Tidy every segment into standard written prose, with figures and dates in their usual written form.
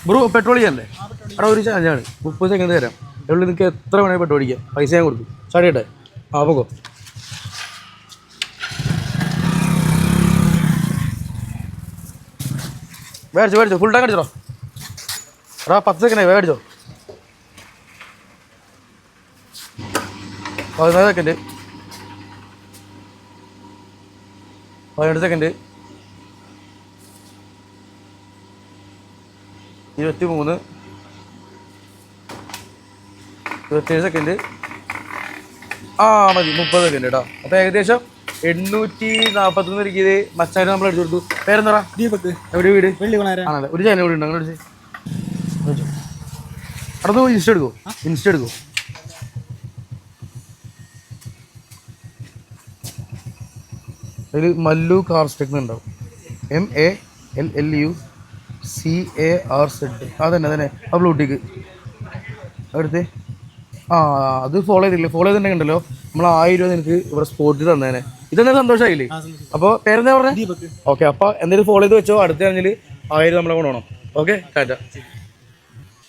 Bro petrol ചെയ്യാനല്ലേ? അവിടെ ഒരു ചാർജാണ് 30 second തരാം. എവിടെ നിങ്ങൾക്ക് എത്ര വേണമെങ്കിൽ പെട്രോൾ അടിക്കാം. പൈസ ഞാൻ കൊടുക്കും. സ്റ്റാർട്ട് ചെയ്യട്ടെ? ആ പോകോ. മേടിച്ചോ ഫുൾ ടാങ്ക് അടിച്ചോ. എടാ 10 സെക്കൻഡായി, മേടിച്ചോ. 14 സെക്കൻഡ്, 18 സെക്കൻഡ്, 23, 27 സെക്കൻഡ്. മതി 30 സെക്കൻഡ് കേട്ടോ. അപ്പോൾ ഏകദേശം 841 ഇരിക്കുന്നത് മച്ചായിട്ട് നമ്മൾ അടിച്ചു കൊടുത്തു. പേരെന്താ? ദീപക്. എവിടെ വീട്? ആണല്ലേ. ഒരു ചാനൽ കൂടി ഉണ്ട്, അങ്ങനെ അടിച്ച് അവിടെ ഇൻസ്റ്റ എടുക്കോ? അതിൽ മല്ലു കാർസ്റ്റെക് ഉണ്ടാവും. MALLUCARZ. അതന്നെ ആ ബ്ലൂടീക്ക് അടുത്ത്. അത് ഫോളോ ചെയ്തിട്ടുണ്ടെങ്കിൽ ഉണ്ടല്ലോ നമ്മൾ 1000 രൂപ നിനക്ക് ഇവിടെ സ്പോട്ടിൽ തന്നേനെ. ഇതെന്താ സന്തോഷമായില്ലേ? അപ്പോൾ പേരെന്താ പറഞ്ഞത്? ഓക്കെ, അപ്പോൾ എന്തെങ്കിലും ഫോളോ ചെയ്ത് വെച്ചോ. അടുത്ത കഴിഞ്ഞാൽ 1000 നമ്മളെ കൊണ്ടുപോകണം. ഓക്കെ, ടാറ്റ.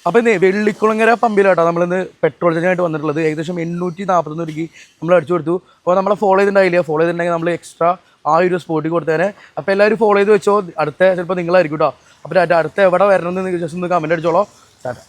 അപ്പോൾ ഇന്ന് വെള്ളിക്കുളങ്ങര പമ്പിലാട്ടോ നമ്മളിന്ന് പെട്രോൾ ചാർജായിട്ട് വന്നിട്ടുള്ളത്. ഏകദേശം 841 രൂപയ്ക്ക് നമ്മൾ അടിച്ചു കൊടുത്തു. അപ്പോൾ നമ്മളെ ഫോളോ ചെയ്തിട്ടുണ്ടെങ്കിൽ നമ്മൾ എക്സ്ട്രാ 1000 രൂപ സ്പോട്ടിൽ കൊടുത്തേനെ. അപ്പോൾ എല്ലാവരും ഫോളോ ചെയ്ത് വെച്ചോ. അടുത്ത ചിലപ്പോൾ നിങ്ങളായിരിക്കും കേട്ടോ. അപ്പോൾ അടുത്ത എവിടെ വരണമെന്ന് ജസ്റ്റ് ഒന്ന് കമൻറ്റ് അടിച്ചോളൂ. ടാറ്റ.